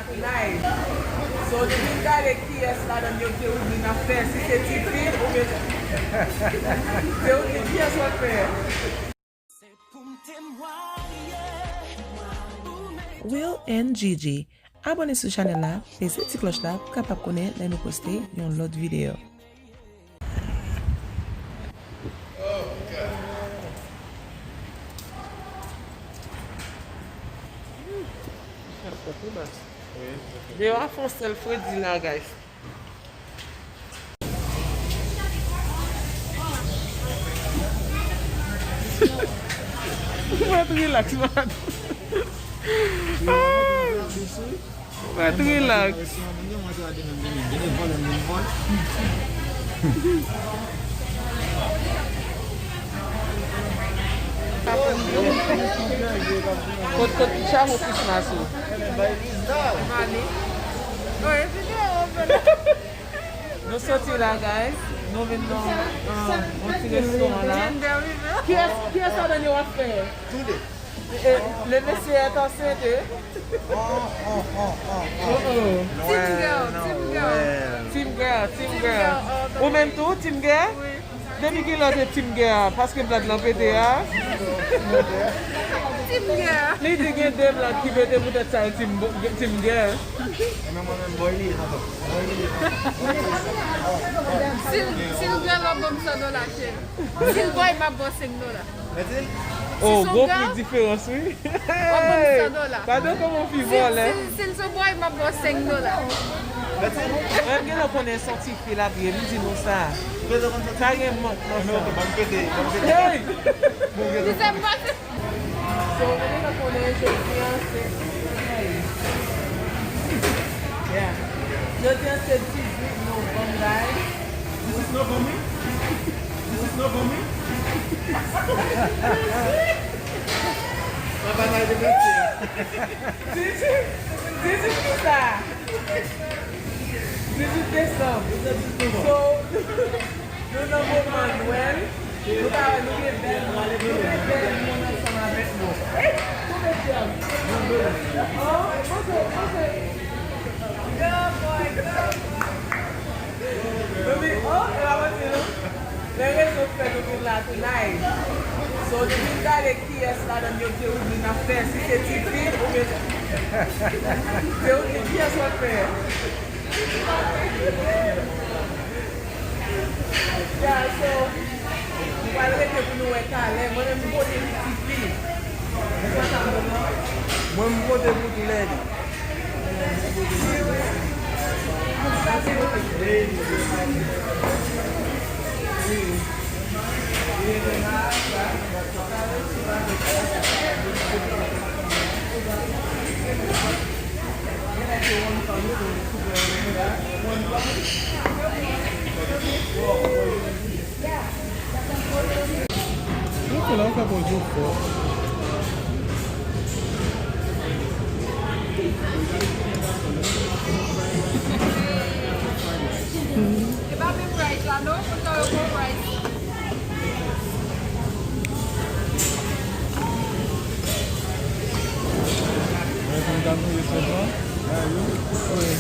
tonight. So the big guy that cares là dans your théorie d'une affaire, si c'est typique ou bien théorie qui est soit faire. Will and Gigi. Abonnez sur channel là, et cette petite cloche là pour capable connaître les nous poster une autre vidéo. They are for self-food dinner, guys. What relax, man. What relax. Kot chamo Christmas. Nous sortis là, guys. Nous venons au petit restaurant là. Qui est ça dans nos affaires? Le monsieur est enceinte. Team girl. Ou même tout, team girl? Depuis qu'il a été team girl, parce que Vlad l'a pété, hein? Team girl. Les deux gars de Vlad qui pété pour être ça, team girl. Si le girl a bon ça dans la chaîne. Si le boy m'a bon 5 $. Oh, gros prix différence, oui. Pardon, comment on fait voir, là? Si le boy m'a bon 5 $. Même que l'on est sorti, il a bien dit nous ça. Ça y est, manque. Hey! Vous aimez pas ça? So, on est fiancé. Yeah. Je tiens cette petite brique, no, bon guy. This is not for me? This is not for me? This is ça. This is décembre. So, nous avons Manuel. Nous avons belle mon ensemble avec nous. Hey, tout est bien. Oh, good boy, elle va maintenant. Les réseaux fait nous là tonight. So, the big guy that cares là dans your théorie d'une affaire, si c'est typique ou bien théorie qui est soit faire. Yeah, so, vous allez que vous nous êtes à l'aise, moi je me vote typique. Moi, je vote pour tout l'aide. Look là, on fait bon jour fort. E ba mi price la no? Punta yo po price. Ouais, comme t'as mis les choses, oui.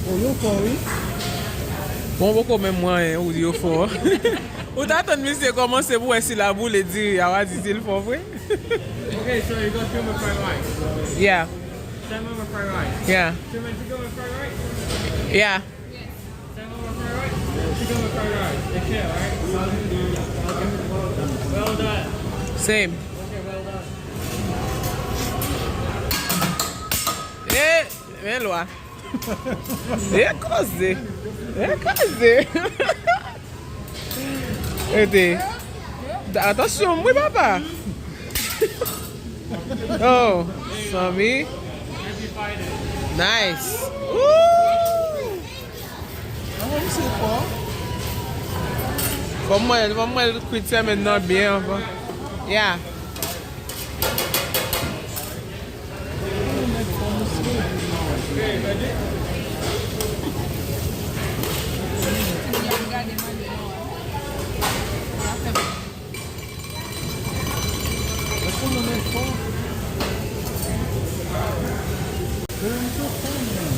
Oh, yo, quoi, oui. Bon, beaucoup même moi, ou dit au fort. Ou t'attends, monsieur, commencer pour essayer la boule et dire, il y a dit il faut vrai. Okay, so you got chicken with fried rice. Yeah, Salmon with fried rice. yeah, Chicken with fried rice. yeah. Salmon with fried rice. Chicken with fried rice. Take care, alright? Well done. Same. Okay, well done. Mais loi. É cosé. Aidez. Attention, oui, papa. Oh, Sammy. Nice. Vamos cuidar maintenant bien. Yeah. Okay, ready? Yang gade man din mo. Ito mo na ito. Ganito ko na.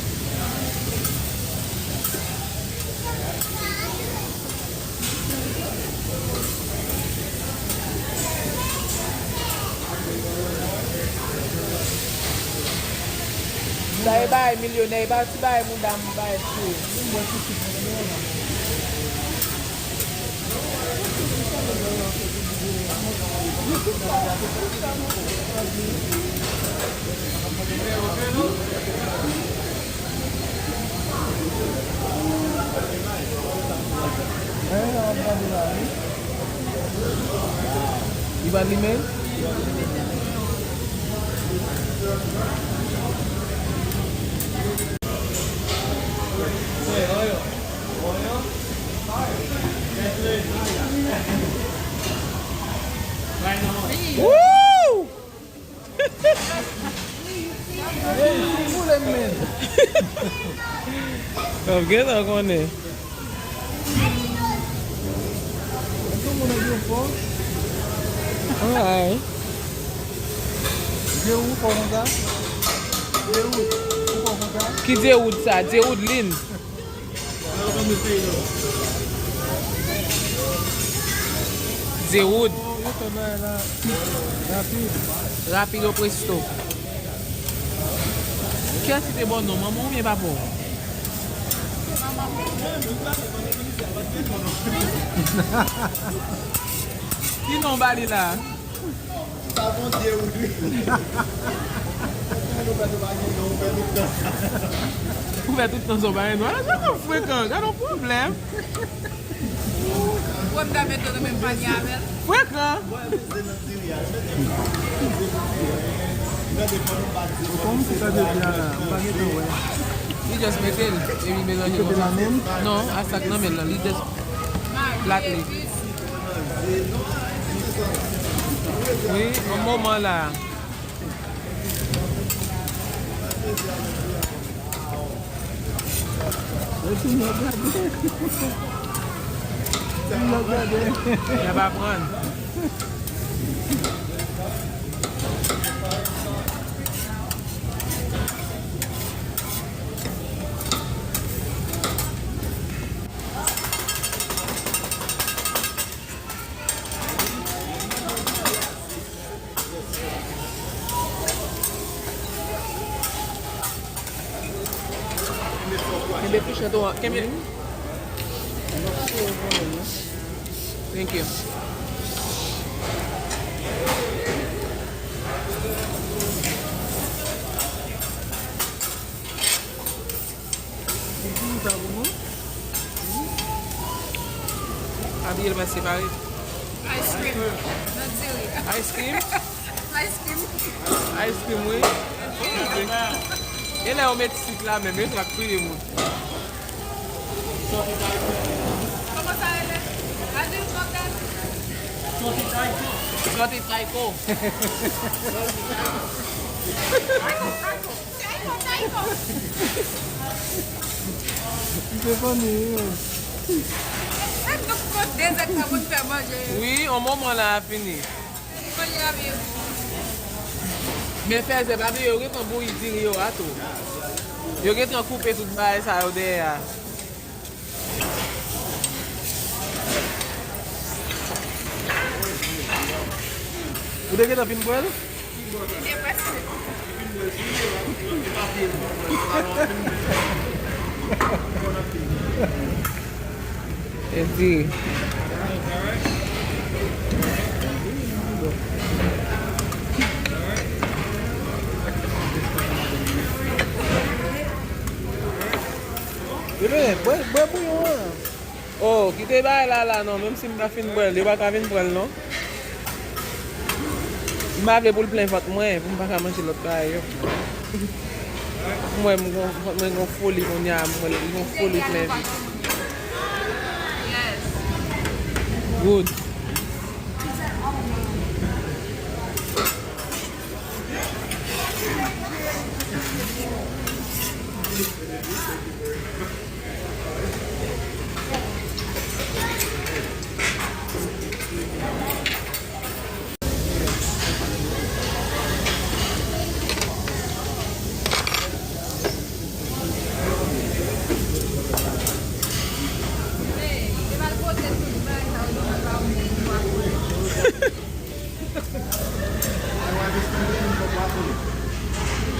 Dai bay milyon, dai bay si bay mundam bay si. Iba limen? Woo! Okay, tá com ele. Alright. Ki Dewood sa? Dewood Lin. Dewood. Rapido Presto. Ki a cité bon nom? Maman ou bien papa? Ki nom bali la? Ou fè tout nan so bali nou? A jan kon frekant, a non problem. Wap da meto nan men panyavel. Frekant. Como você tá desviando? Não paguei tão bem. Li just metel, e mi melanje Você la même? non, asak nan men lan, li just flatly. Oui, un moment là. Il va prendre. Kembe fish na to. Kembe. Thank you. Abi ele vai separar. Ice cream. Not silly. Ice cream? Ice cream. Ice cream, oui. Ele é o métis lá mesmo, ele vai cuidar muito. Como sa ele? How do you cook that? Sorti taiko. Taiko. Stefani. An nou kote dezek sa moun fè manje. Oui, au moment là, fini. Manje avye. Mais fais ça, parce que yo getan bou itiri yo ato. Yo getan couper tout bail ça yo de ya. Ou de getan fin boel? Ide presque. Ezi. Bebe, boa bouillon. Oh, kite bail là non, même si m'a fin boel, yo pas ka fin boel non. M'a vle pou l plein fot mwen, pou m'pa ka manche l'autre bail yo. Mwen gon foli kon ya, mwen gon foli plein vite. Yes. Good.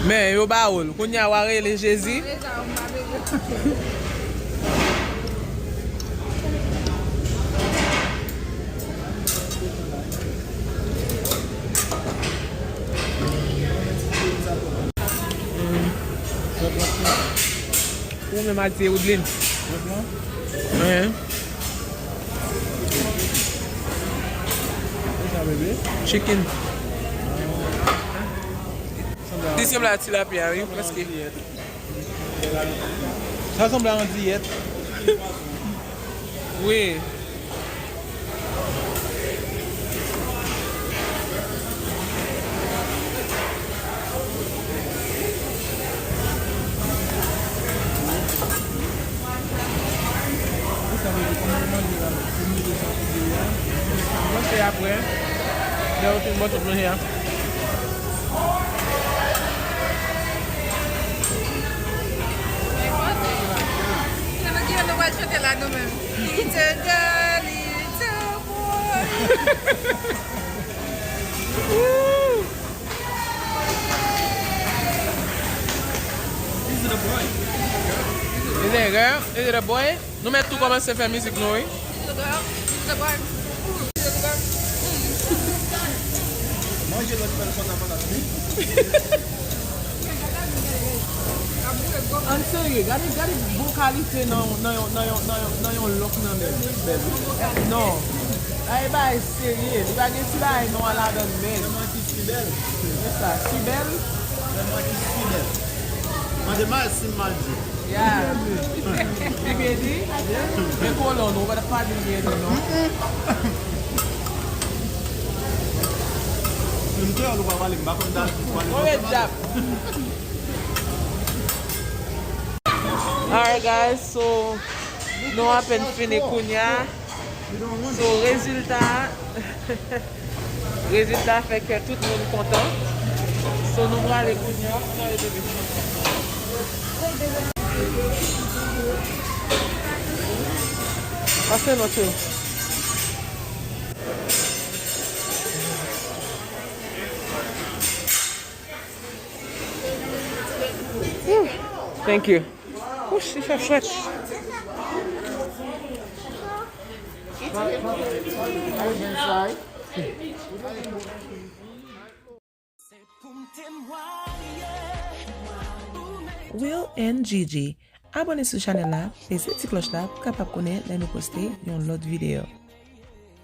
Men, yo ba oul, kounya ware le Jezi. Ou men mati oudlin. Chicken. Dis comme la tilapia, oui, presque. Ça ressemble à une diète. Oui. Moi, c'est après. J'ai aussi une bonne toute hier. Vai chanter lá no mesmo. Little girl, little boy. Is it a girl? Is it a boy? Nou met tout koman se fè müzik nou, oui? Little girl, little boy. Little girl. Manger l'autre personne avant la suite. An serye, gade bon kalite nan yon lok nan bel. Non. Ay ba e serye, di ba gen si ba e non ala dan bel. Vraiment qui si belle. C'est ça, si bel. Vraiment qui si belle. Moi, demain, c'est mardi. Yeah. Di bien di? Men kolon nou, wada pa di bien di nou. Une heure, on va aller me battre dans le Owe jap. Alright guys, so nou apen fini kounya. So rezultat fè ke tout moun kontan. So nou vwa le kounya. Pase nou chou. Thank you. Oxe, isso é flat. Will and Gigi, abonnez sou chanel la, pese ti kloch la pou kapap konen lè nou poste yon lot video.